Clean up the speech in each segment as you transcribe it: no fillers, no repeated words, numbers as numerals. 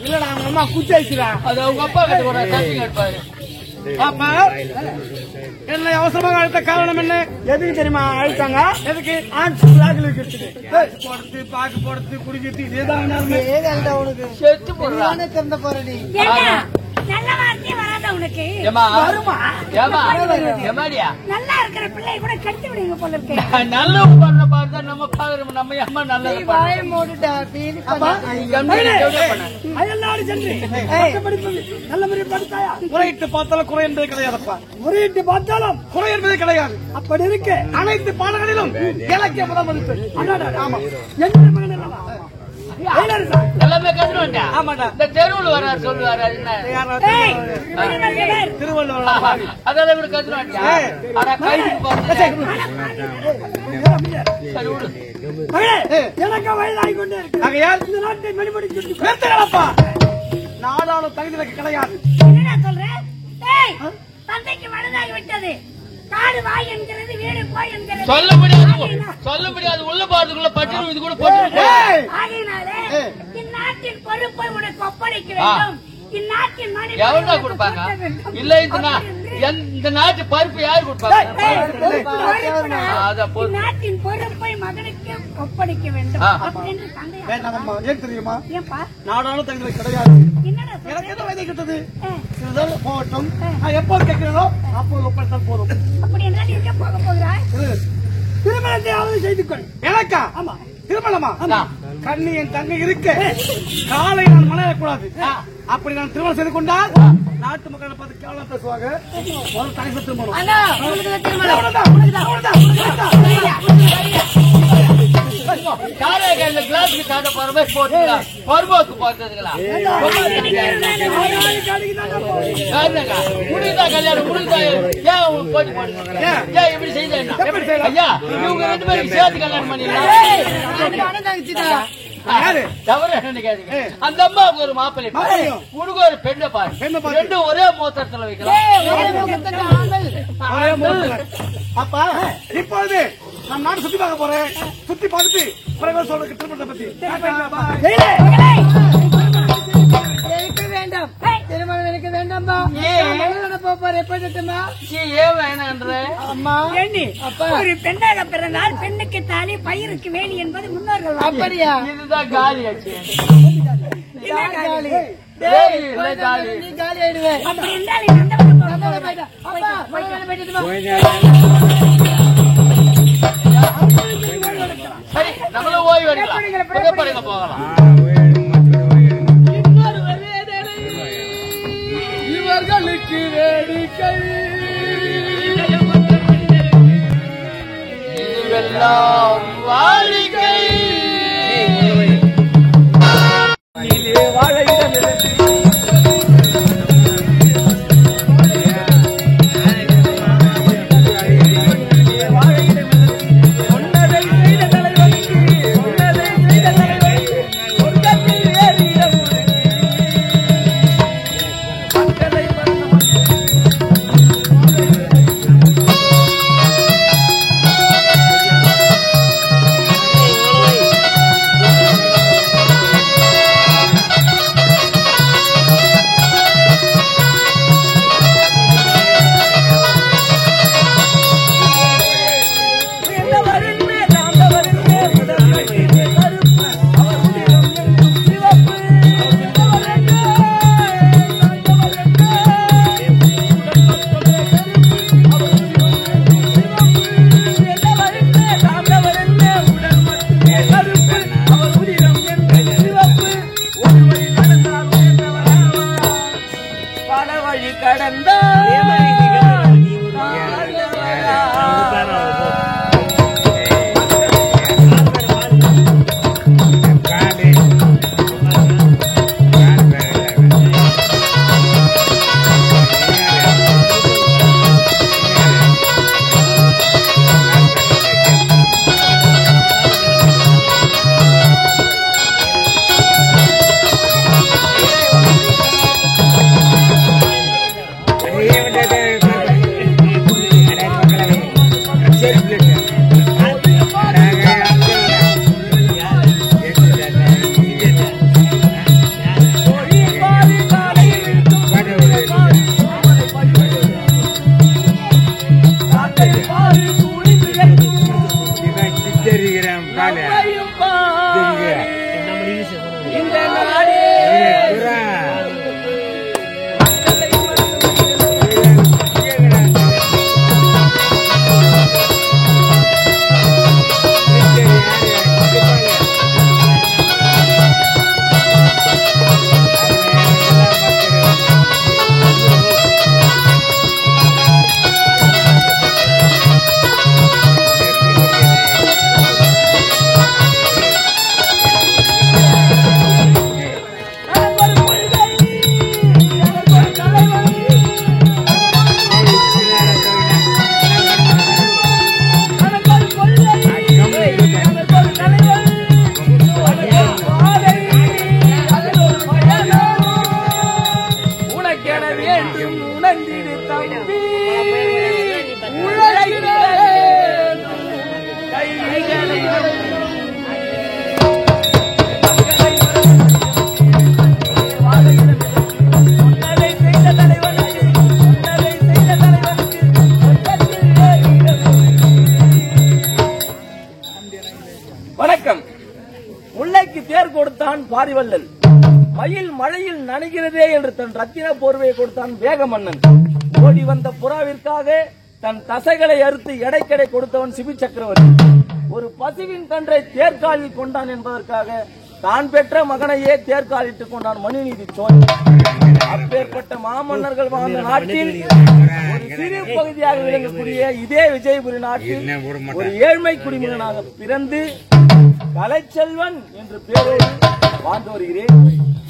இல்லடா அவங்க அம்மா குச்சாயிச்சுடா. அது அவங்க அப்பா கிட்ட ஒரு சர்டிபிகேட் எடுப்பாரு. அப்ப என்ன அவசரமாக அழைத்த காரணம் என்ன? எதுக்கு தெரியுமா அழைத்தாங்க? எதுக்கு? போடுறது பாக்கு போடுறது குடிக்கிறது இதேதான் உனக்கு செத்து போடுறானே திறந்த போறடி. நல்ல வார்த்தையே வராத உனக்கு. நல்லா இருக்கிற பிள்ளை கூட கட்டி விடுங்க போல இருக்கு. நல்ல பண்ண பார்த்தா நம்ம பாக்குறோம். நம்ம அம்மா நல்லது வாய மூடுடா. நல்ல முறை படித்தாயா? முறையிட்டு பார்த்தாலும் குறை என்பது கிடையாதுப்பா. முறையிட்டு பார்த்தாலும் குறை என்பது கிடையாது. அப்படி இருக்கு அனைத்து பாடங்களிலும் இலக்கிய முதல் மதிப்பு. ஆமா என்ன மகன் எல்லாமே கத்துருவாண்டா. ஆமாடா இந்த தெருவுல வர்றாரு சொல்லுவாரு. திருவள்ளுவர் அதெல்லாம் இவரு கத்துருவாண்டா. எனக்கு வயதாகி கொண்டே இருக்கு. ஆகையால் இந்த நாட்டை மணிமணிப்பா நாடாளும் தகுதி கிடையாது. என்ன சொல்ற? தந்தைக்கு வயதாகி விட்டது. காடு வாய் என்கிறது, வீடு போய் என்கிறது. சொல்ல முடியாது. உள்ள பாட்டுக்குள்ள பட்டு இது கூட போட்டு. ஆகையினாலே இந்நாட்டின் பொறுப்பை உனக்கு ஒப்படைக்க வேண்டும். இந்நாட்டின் எவன்டா கொடுப்பாங்க? இல்ல இந்த நாட்டு பருப்பு யாரு கொடுப்பாங்க? நாட்டின் பொறுப்பை மகனுக்கு ஒப்படைக்க வேண்டும் அப்படின்னு தந்தை. தெரியுமா? ஏன்பா நாடாளும் தகுதி கிடையாது. என்னடா எனக்கு என்ன வயதை கிட்டது? போகட்டும். எப்போ கேட்கிறதோ அப்போது ஒப்படைத்தால் போதும். அப்படி என்றால் எங்க போக போகிறாய்? திருமணத்தை செய்து கொள். எனக்கா? ஆமா திருமணமா? கண்ணி என் தங்கை இருக்கு. காலை நான் மனையக்கூடாது. அப்படி நான் திருமணம் செய்து கொண்டால் நாட்டு மக்களை பார்த்து கேவலம் பேசுவாங்க. ஒரு தனி திருமணம். கிளாஸுக்கு சாப்பிட போற மாதிரி போட்டுங்களா? பருவத்துக்கு பார்த்ததுங்களா? முடிந்தா கல்யாணம் முடிந்தா ஏன் போட்டி போடுங்க? ஏன் இப்படி செய்த? ஐயா இவங்க 2 பேரும் சேர்த்து கல்யாணம் பண்ணிடலாம். அந்த அம்மாவுக்கு ஒரு மாப்பிள்ளை, உனக்கு ஒரு பெண்ணை பாரு. ரெண்டும் ஒரே மோத்திரத்துல வைக்கலாம். அப்பா இப்பொழுது நான் நாடு சுத்தி பார்க்க போறேன். சுத்தி பார்த்துட்டு பிறகு சொல்றேன் திருமணத்தை பத்தி. வேண்டாம் திருமணம் எனக்கு வேண்டாம்பா. ஏன் வேணான்ற? அம்மா ஒரு பெண்ணாக பிறந்தால் பெண்ணுக்கு தாலி பயிருக்கு வேலி என்பது முன்னோர்கள். அப்படியா? இதுதான் காலி ஆச்சு. காலி ஆயிடுவேன். அப்படி என்றால் சரி நம்மளும் ஓய்வு எடுக்கலாம். போகலாம். இவர்களுக்கு வேடிக்கை இதுவெல்லாம் வாழிக்கை. வணக்கம். முல்லைக்கு தேர் கொடுத்தான் பாரிவள்ளல், மயில் மழையில் நனைகிறதே என்று தன் ரத்தின போர்வையை கொடுத்தான் வேகமன்னன். ஓடி வந்த புறாவிற்காக தன் தசைகளை அறுத்து எடைக்கடை கொடுத்தவன் சிபி சக்கரவர்த்தி. ஒரு பசுவின் கன்றை தேர்காலில் கொண்டான் என்பதற்காக தான் பெற்ற மகனையே தேர்காலிட்டுக் கொண்டான் மனுநீதி சோழன். அப்பேற்பட்ட மாமன்னர்கள் வாழ்ந்த நாட்டில் ஒரு சிறு பகுதியாக விளங்கக்கூடிய இதே விஜயபுரி நாட்டில் ஒரு ஏழ்மை குடிமகனாக பிறந்து கலைச்செல்வன் என்று பெயரோடு வாழ்ந்து வருகிறேன்.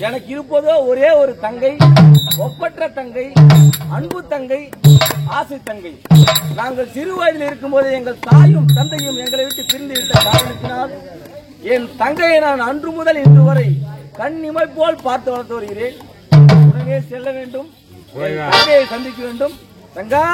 எனக்கு இருப்பதோ ஒரே ஒரு தங்கை, ஒப்பற்ற தங்கை, அன்பு தங்கை, ஆசை தங்கை. நாங்கள் சிறு வயதில் இருக்கும்போது எங்கள் தாயும் தந்தையும் எங்களை விட்டு பிரிந்து விட்ட காரணத்தினால் என் தங்கையை நான் அன்று முதல் இன்று வரை கண் இமை போல் பார்த்து வளர்த்து வருகிறேன். உடனே செல்ல வேண்டும், தங்கையை சந்திக்க வேண்டும். தங்கா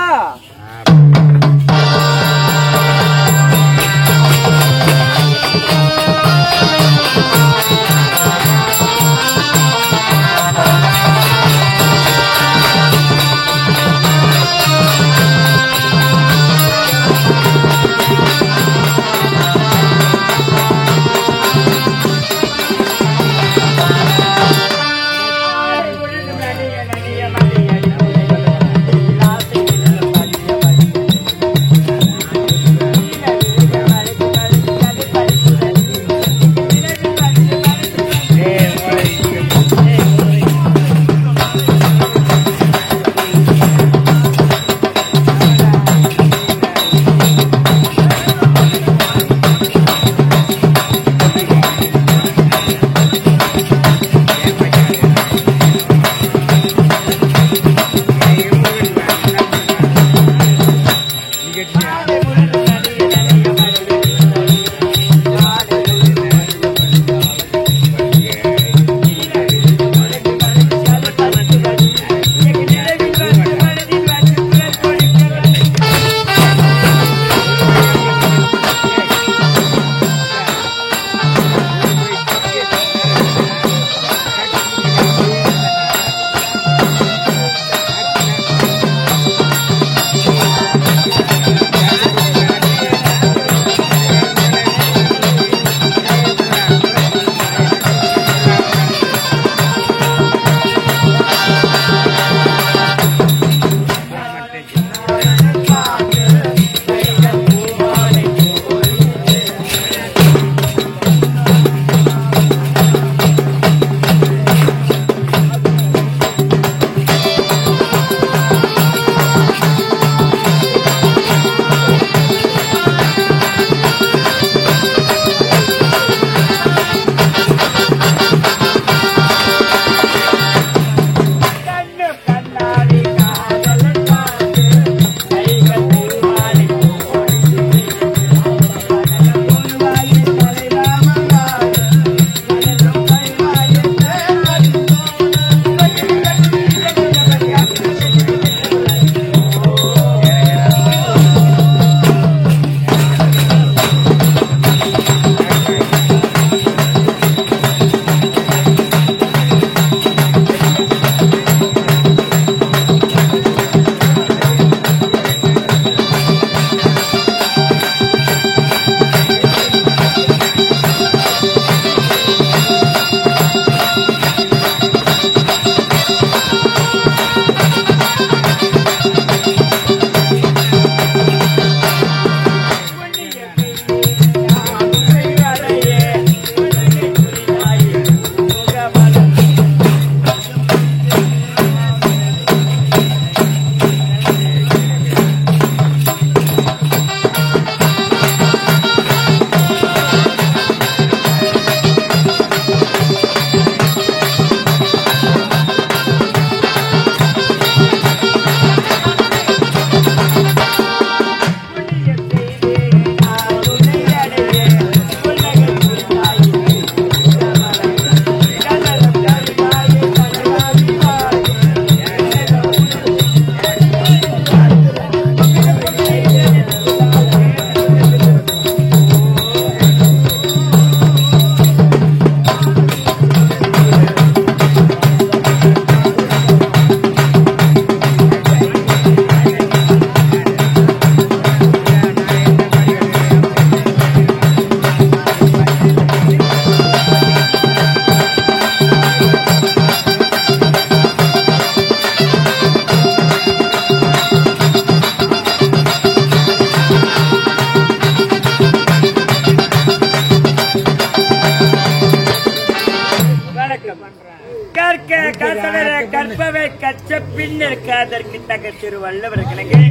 கற்க கசவர கற்பவை கச்ச பின்னர் காதற்கு தக திருவள்ளுவர் கிழங்கு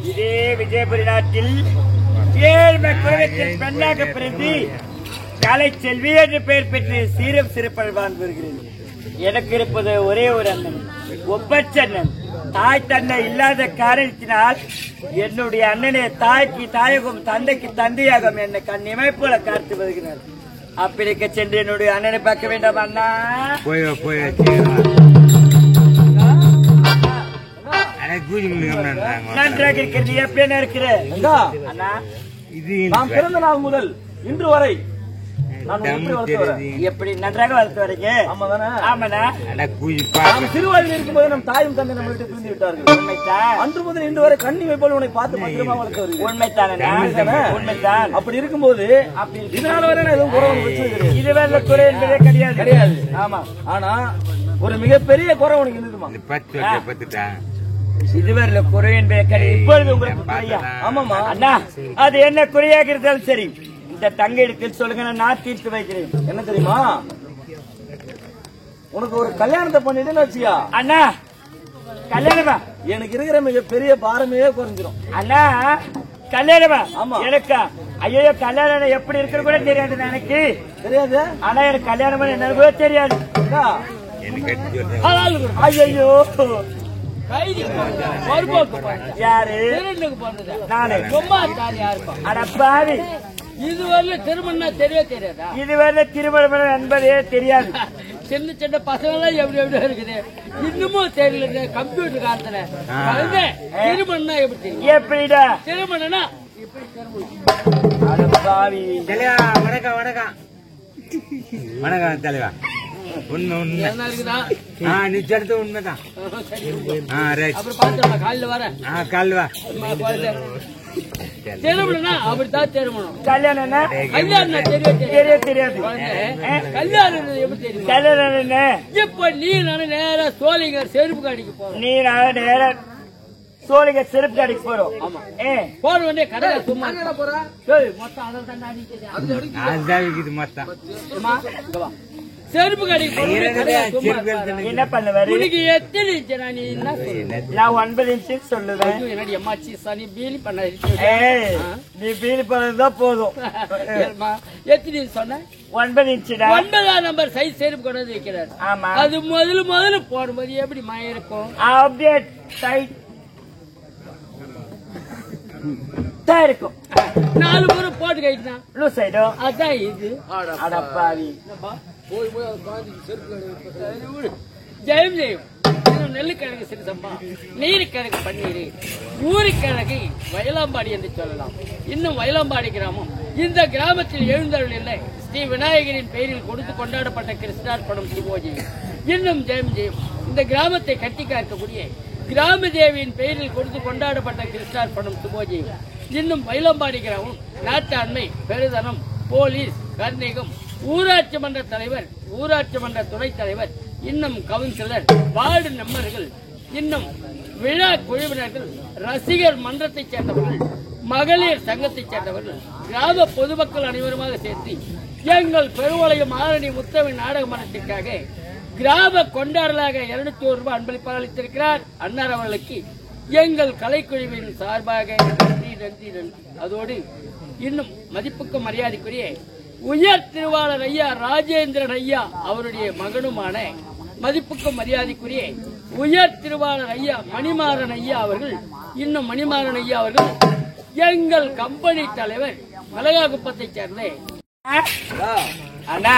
இதே விஜயபுரி நாட்டில் ஏழ்மை குலத்தில் பெண்ணாக பிறந்து கலை செல்வி என்று பெயர் பெற்று சீரம் சிறப்பல் வாழ்ந்து வருகிறேன். எனக்கு இருப்பது ஒரே ஒரு அண்ணன், ஒப்பற்ற அண்ணன். தாய் தந்தை இல்லாத காரணத்தினால் என்னுடைய அண்ணனை தாய்க்கு தாயகம் தந்தைக்கு தந்தையாகும் என்னை கண் இமைப்போல காத்து வருகிறார். அப்படிக்க சென்று என்னுடைய அண்ணனை பார்க்க வேண்டாம் அண்ணா. நன்றாக இருக்கிறது. எப்படி இருக்கிற அண்ணா? நாம் பிறந்த நாள் முதல் இன்று வரை எப்படி நன்றாக வளர்த்து வரீங்க? ஆமாண்ணா. நாம் சிறுவயதில் இருக்கும்போது நம் தாயும் தந்தை நம்ம விட்டு பிரிந்து விட்டார்கள். உண்மைத்தான். அன்று முதல் இன்று வரை கண்ணிமை போல உன்னை பார்த்து பத்திரமா வளர்த்து வருகிறேன். உண்மைத்தான். உண்மைத்தான். அப்படி இருக்கும்போது இதனால வரை நான் எதுவும் குறை வச்சிருக்கிறேன். இதுவரை குறை என்பதே கிடையாது. கிடையாது. ஆமா. ஆனா ஒரு மிகப்பெரிய குறை உனக்கு இருந்துமா? இதுவரை குறை என்பதே கிடையாது. இப்பொழுது உங்களுக்கு குறையா? ஆமாமா அண்ணா, அது என்ன குறையாக இருந்தாலும் சரி, இந்த தங்கை இடத்தில் சொல்லுங்க, நான் தீர்த்து வைக்கிறேன். என்ன தெரியுமா, உனக்கு ஒரு கல்யாணத்தை பண்ணிட்டு வச்சியா அண்ணா. கல்யாணமா? எனக்கு இருக்கிற மிகப்பெரிய பாரமே குறைஞ்சிரும். அண்ணா கல்யாணமா? ஆமா. எனக்கா? ஐயோ, கல்யாணம் எப்படி இருக்கிற கூட தெரியாது எனக்கு. தெரியாது? ஆனா எனக்கு கல்யாணம் என்ன கூட தெரியாது. ஐயோ, யாரு? நானு. அடப்பாவி, இதுவரை திருமணம் தெரியவே தெரியாதா? இதுவரை திருமணம் என்பதே தெரியாது. சின்ன சின்ன பசங்க எல்லாம் எப்படி எப்படி இருக்குது இன்னமும் தெரியல. கம்ப்யூட்டர் காலத்துல திருமணம்னா எப்படி தெரியும்? எப்படிடா திருமணம்னா அடப்பாவி. வணக்கம் வணக்கம் வணக்கம் தலைவா. உண்மை உண்மை என்ன இருக்குதா? நீ சொல்றது உண்மைதான். அப்புறம் பாத்துக்கலாம் காலையில வரேன். கால்வா திருமணம்னா அப்படித்தான் திருமணம். கல்யாணம் கல்யாணம் தெரியவே தெரியாது. கல்யாணம் எப்படி தெரியும்? கல்யாணம் என்ன? இப்ப நீ நானும் நேரா சோழிங்கர் செருப்பு காடிக்கு போறோம். நீ நான் நேர சோழிங்க செருப்பு கடைக்கு போறோம். போன உடனே கடை சும்மா மொத்தம் அதுதான் மொத்தம் செருப்பு கடைக்கு என்ன பண்ணுவாரு? எத்தனை இன்ச்சு நீ என்ன சொல்லுங்க? நான் 9 இன்ச்சு சொல்லுவேன். என்னடி அம்மாச்சி சனி பீலி பண்ண நீ பீலி பண்ணதுதான் போதும். எத்தனை சொன்ன? 9 இன்ச்சுடா. 9ஆம் நம்பர் சைஸ் செருப்பு கொண்டு வந்து வைக்கிறாரு. ஆமா. அது முதல்ல போடும்போது எப்படி மயம் இருக்கும்? அப்படியே டைட் இருக்கும். 4 முறை போட்டு கழிச்சுனா லூஸ் ஆயிடும். அதான் இது. அடப்பாவி. ஜெயம் ஜெயம். நெல்லுக்கிழங்கு சிறுசம்பா, நீருக்கிழங்கு பன்னீர், ஊருக்கிழங்கு வயலாம்பாடி என்று சொல்லலாம். இன்னும் வயலாம்பாடி கிராமம். இந்த கிராமத்தில் எழுந்தருள் இல்லை ஸ்ரீ விநாயகரின் பெயரில் கொடுத்து கொண்டாடப்பட்ட கிருஷ்ணார்பணம் சிவோஜி. இன்னும் ஜெயம் ஜெயம். இந்த கிராமத்தை கட்டி காக்கக்கூடிய கிராம தேவியின் பெயரில் கொடுத்து கொண்டாடப்பட்ட கிருஷ்ணார்பணம் சுபோஜி. இன்னும் வயலம்பாடி கிராமம் நாட்டாண்மை, பெருதனம், போலீஸ், கர்ணிகம், ஊராட்சி மன்ற தலைவர், ஊராட்சி மன்ற துணைத் தலைவர், இன்னும் கவுன்சிலர், வார்டு மெம்பர்கள், இன்னும் விழா குழுவினர்கள், ரசிகர் மன்றத்தைச் சேர்ந்தவர்கள், மகளிர் சங்கத்தைச் சேர்ந்தவர்கள், கிராம பொதுமக்கள் அனைவருமாக சேர்த்து எங்கள் பெருவளையம் ஆரணி முத்தமிழ் நாடக மன்றத்திற்காக கிராம கொண்டாடலாக 201 ரூபாய் அன்பளிப்பாக அளித்திருக்கிறார். அன்னார் அவர்களுக்கு எங்கள் கலைக்குழுவின் சார்பாக நன்றி நன்றி நன்றி. அதோடு இன்னும் மதிப்புக்கும் மரியாதைக்குரிய உயர் திருவாளர் ஐயா ராஜேந்திரன் ஐயா அவருடைய மகனுமான மதிப்புக்கும் மரியாதைக்குரிய உயர் திருவாளர் ஐயா மணிமாறன் ஐயா அவர்கள், இன்னும் மணிமாறன் ஐயா அவர்கள் எங்கள் கம்பெனி தலைவர் மலகாகுப்பத்தைச் சேர்ந்த அண்ணா.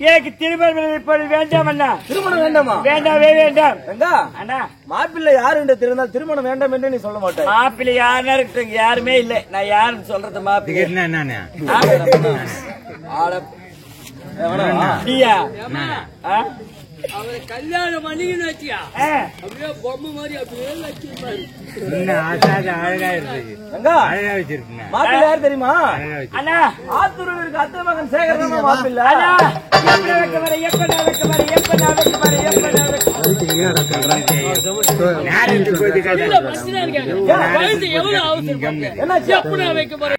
எனக்கு திருமணம் இப்பொழுது வேண்டாம் அண்ணா. திருமணம் வேண்டாமா? வேண்டாவே வேண்டாம் அண்ணா. மாப்பிள்ளை யாரு என்று தெரிந்தால் திருமணம் வேண்டாம் என்று நீ சொல்ல மாட்டேன். மாப்பிள்ளை யாருன்னா இருக்கு? யாருமே இல்லை. நான் யாருன்னு சொல்றது மாப்பிள்ளை அவரை கல்யாணம் பண்ணிக்கின்னு வச்சியா அப்படியே பொம்மை மாதிரி அப்படியே அழகா இருக்கு. மாப்பிள்ளை யாரு தெரியுமா? அண்ணா, ஆத்தூருக்கு அத்தை மகன் சேகரன் மாப்பிள்ளை. எவ்வளவு அவசரம் வைக்க போறேன்.